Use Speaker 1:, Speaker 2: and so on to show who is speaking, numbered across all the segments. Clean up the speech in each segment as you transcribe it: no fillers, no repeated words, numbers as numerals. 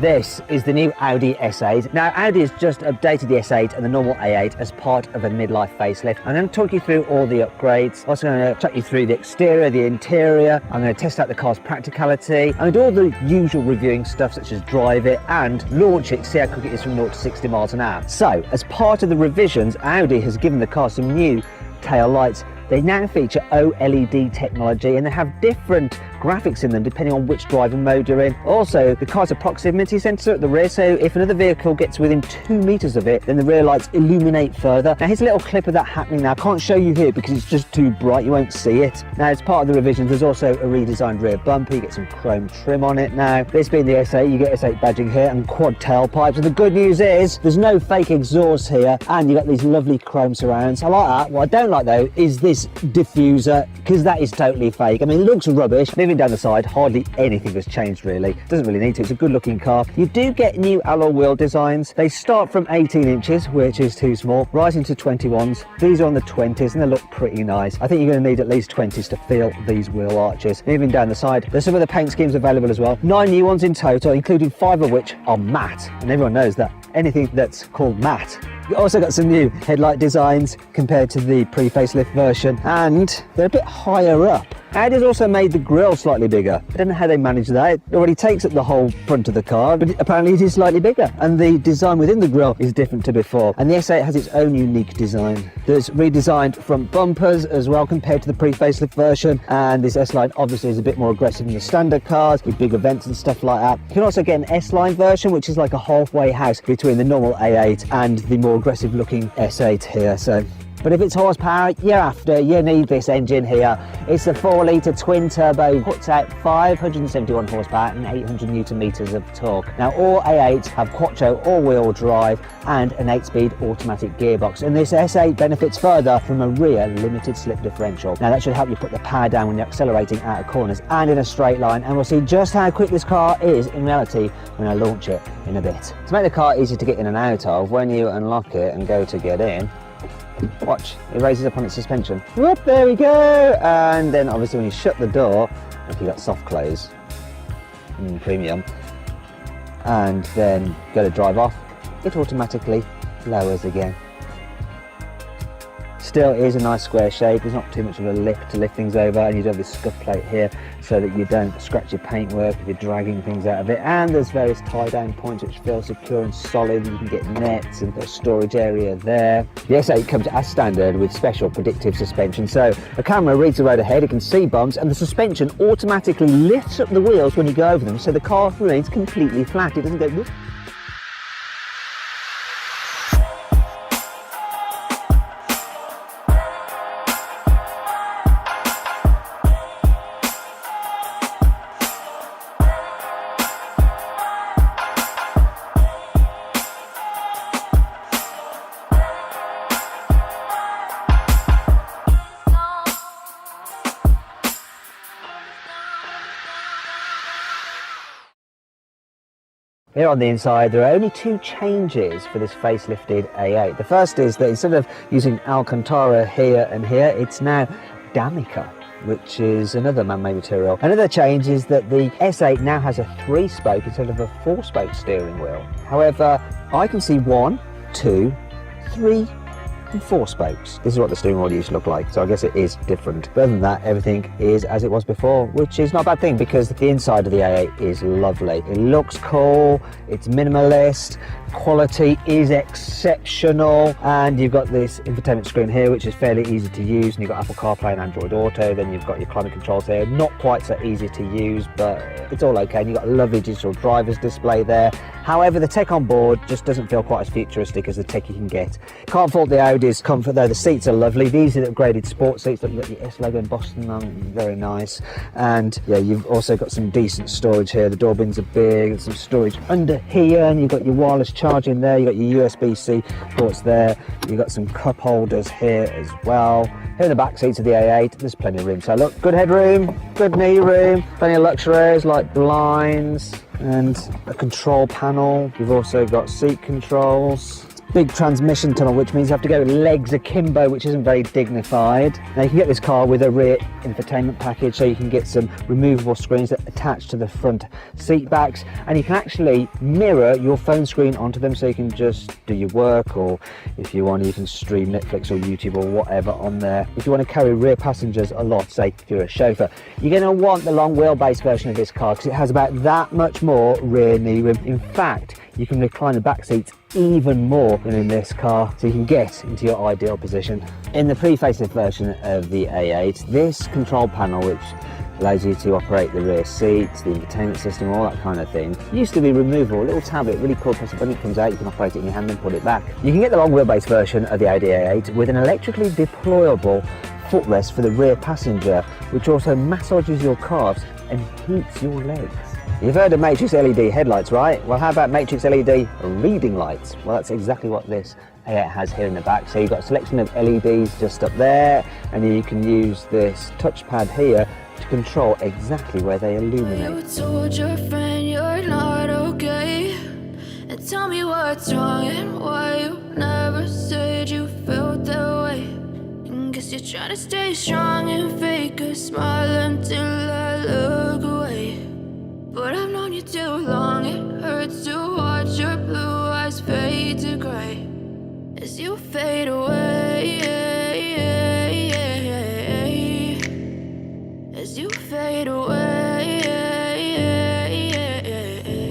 Speaker 1: This is the new Audi S8. Now, Audi has just updated the S8 and the normal A8 as part of a midlife facelift. I'm going to talk you through all the upgrades. I'm also going to chat you through the exterior, the interior. I'm going to test out the car's practicality. I'm going to do all the usual reviewing stuff, such as drive it and launch it to see how quick it is from 0 to 60 miles an hour. So, as part of the revisions, Audi has given the car some new tail lights. They now feature OLED technology and they have different graphics in them depending on which driving mode you're in. Also, the car's a proximity sensor at the rear, so if another vehicle gets within 2 meters of it, then the rear lights illuminate further. Now here's a little clip of that happening now. I can't show you here because it's just too bright, you won't see it. Now, as part of the revisions, there's also a redesigned rear bumper. You get some chrome trim on it now. This being the S8, you get S8 badging here and quad tailpipes. And the good news is there's no fake exhaust here and you got these lovely chrome surrounds. I like that. What I don't like though is this diffuser, because that is totally fake. I mean, it looks rubbish. Moving down the side, hardly anything has changed really. Doesn't really need to. It's a good looking car. You do get new alloy wheel designs. They start from 18 inches, which is too small, rising to 21s. These are on the 20s and they look pretty nice. I think you're going to need at least 20s to feel these wheel arches. Moving down the side, there's some of the paint schemes available as well. 9 new ones in total, including 5 of which are matte. And everyone knows that anything that's called matte. You also got some new headlight designs compared to the pre-facelift version, and they're a bit higher up. Audi's also made the grille slightly bigger. I don't know how they managed that. It already takes up the whole front of the car, but apparently it is slightly bigger. And the design within the grille is different to before. And the S8 has its own unique design. There's redesigned front bumpers as well compared to the pre-facelift version. And this S-Line obviously is a bit more aggressive than the standard cars with bigger vents and stuff like that. You can also get an S-Line version, which is like a halfway house between the normal A8 and the more aggressive looking S8 here. But if it's horsepower you're after, you need this engine here. It's a 4-litre twin turbo, puts out 571 horsepower and 800 newton meters of torque. Now all A8s have quattro all-wheel drive and an 8-speed automatic gearbox, and this S8 benefits further from a rear limited slip differential. Now that should help you put the power down when you're accelerating out of corners and in a straight line, and we'll see just how quick this car is in reality when I launch it in a bit. To make the car easy to get in and out of, when you unlock it and go to get in, watch, it raises up on its suspension. Whoop, there we go. And then obviously when you shut the door, if you got soft close, premium, and then go to drive off, it automatically lowers again. Still is a nice square shape. There's not too much of a lip to lift things over, and you do have this scuff plate here so that you don't scratch your paintwork if you're dragging things out of it. And there's various tie down points which feel secure and solid. You can get nets and a storage area there. The S8 comes as standard with special predictive suspension, so the camera reads the road ahead, it can see bumps, and the suspension automatically lifts up the wheels when you go over them, so the car remains completely flat. It doesn't go whoop. Here on the inside, there are only 2 changes for this facelifted A8. The first is that instead of using Alcantara here and here, it's now Damica, which is another man-made material. Another change is that the S8 now has a 3-spoke instead of a 4-spoke steering wheel. However, I can see 1, 2, 3, and 4 spokes. This is what the steering wheel used to look like, so I guess it is different. But other than that, everything is as it was before, which is not a bad thing because the inside of the A8 is lovely. It looks cool, it's minimalist, quality is exceptional, and you've got this infotainment screen here which is fairly easy to use, and you've got Apple CarPlay and Android Auto. Then you've got your climate controls here, not quite so easy to use, but it's all okay, and you've got a lovely digital driver's display there. However, the tech on board just doesn't feel quite as futuristic as the tech you can get. Can't fault the Audi's comfort though. The seats are lovely. These are the upgraded sport seats. Look, you've got the S logo embossed in them, very nice. And yeah, you've also got some decent storage here. The door bins are big, there's some storage under here, and you've got your wireless charging there, you've got your USB-C ports there, you've got some cup holders here as well. Here in the back seats of the A8, there's plenty of room. So look, good headroom, good knee room, plenty of luxuries like blinds and a control panel. You've also got seat controls. big transmission tunnel, which means you have to go legs akimbo, which isn't very dignified. Now you can get this car with a rear infotainment package, so you can get some removable screens that attach to the front seat backs, and you can actually mirror your phone screen onto them, so you can just do your work, or if you want you can stream Netflix or YouTube or whatever on there. If you want to carry rear passengers a lot, say if you're a chauffeur, you're going to want the long wheelbase version of this car because it has about that much more rear knee room. In fact, you can recline the back seats even more than in this car, so you can get into your ideal position. In the pre-facelift version of the A8, this control panel, which allows you to operate the rear seats, the entertainment system, all that kind of thing, used to be removable. A little tablet, really cool, press a button, it comes out, you can operate it in your hand and put it back. You can get the long wheelbase version of the Audi A8 with an electrically deployable footrest for the rear passenger, which also massages your calves and heats your legs. You've heard of Matrix LED headlights, right? Well, how about Matrix LED reading lights? Well, that's exactly what this A8 has here in the back. So you've got a selection of LEDs just up there, and you can use this touchpad here to control exactly where they illuminate.
Speaker 2: You told your friend you're not okay, and tell me what's wrong and why you never said you felt that way. And guess you're trying to stay strong and fake a smile until I look away. But I've known you too long, it hurts to watch your blue eyes fade to grey as you fade away, as you fade away.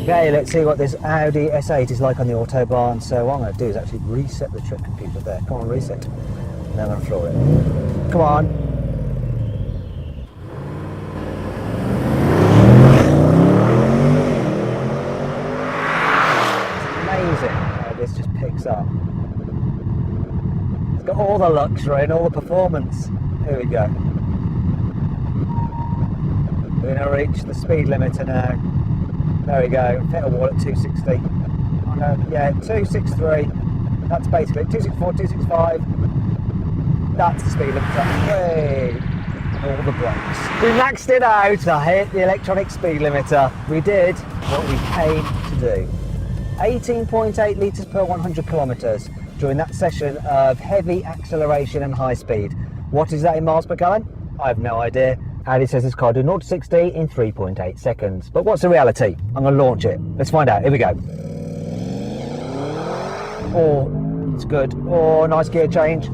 Speaker 1: Okay, let's see what this Audi S8 is like on the Autobahn. So what I'm going to do is actually reset the trip computer there. Come on, reset. And then I'm going to floor it. Come on. This just picks up. It's got all the luxury and all the performance. Here we go. We're going to reach the speed limiter now. There we go. Hit a wall at 260. Oh no, yeah, 263. That's basically 264, 265. That's the speed limiter. Way. All the brakes. We maxed it out. I hit the electronic speed limiter. We did what we came to do. 18.8 litres per 100 kilometres during that session of heavy acceleration and high speed. What is that in miles per gallon? I have no idea. Audi says this car do 0 to 60 in 3.8 seconds. But what's the reality? I'm going to launch it. Let's find out. Here we go. Oh, it's good. Oh, nice gear change.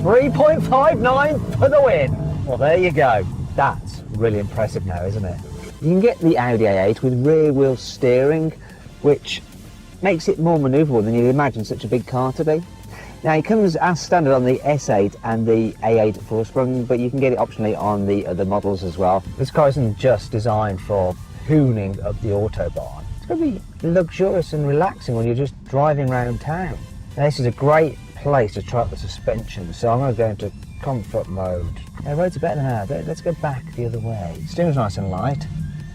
Speaker 1: 3.59 for the win. Well, there you go. That's really impressive now, isn't it? You can get the Audi A8 with rear wheel steering, which makes it more manoeuvrable than you'd imagine such a big car to be. Now it comes as standard on the S8 and the A8 4-sprung, but you can get it optionally on the other models as well. This car isn't just designed for hooning up the Autobahn. It's going to be luxurious and relaxing when you're just driving around town. Now this is a great place to try out the suspension, so I'm going to go into comfort mode. Now roads are better now. Let's go back the other way. Steering's nice and light.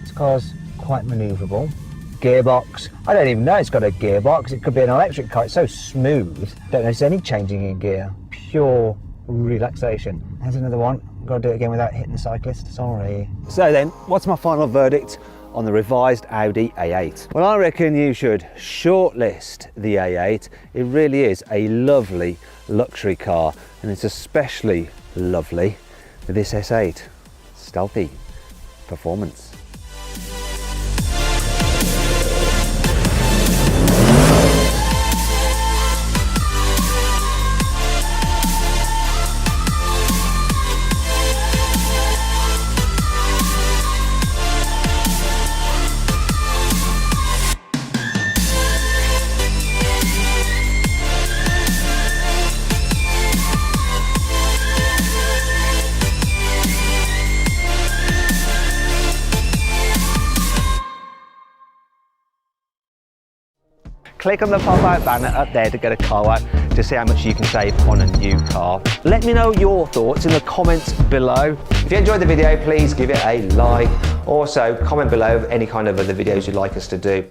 Speaker 1: This car's quite manoeuvrable. Gearbox, I don't even know it's got a gearbox. It could be an electric car. It's so smooth. Don't notice any changing in gear. Pure relaxation. There's another one. Got to do it again without hitting the cyclist. Sorry. So then, what's my final verdict on the revised Audi A8? Well, I reckon you should shortlist the A8. It really is a lovely luxury car, and it's especially lovely with this S8. Stealthy performance. Click on the pop-out banner up there to get a car out to see how much you can save on a new car. Let me know your thoughts in the comments below. If you enjoyed the video, please give it a like. Also, comment below any kind of other videos you'd like us to do.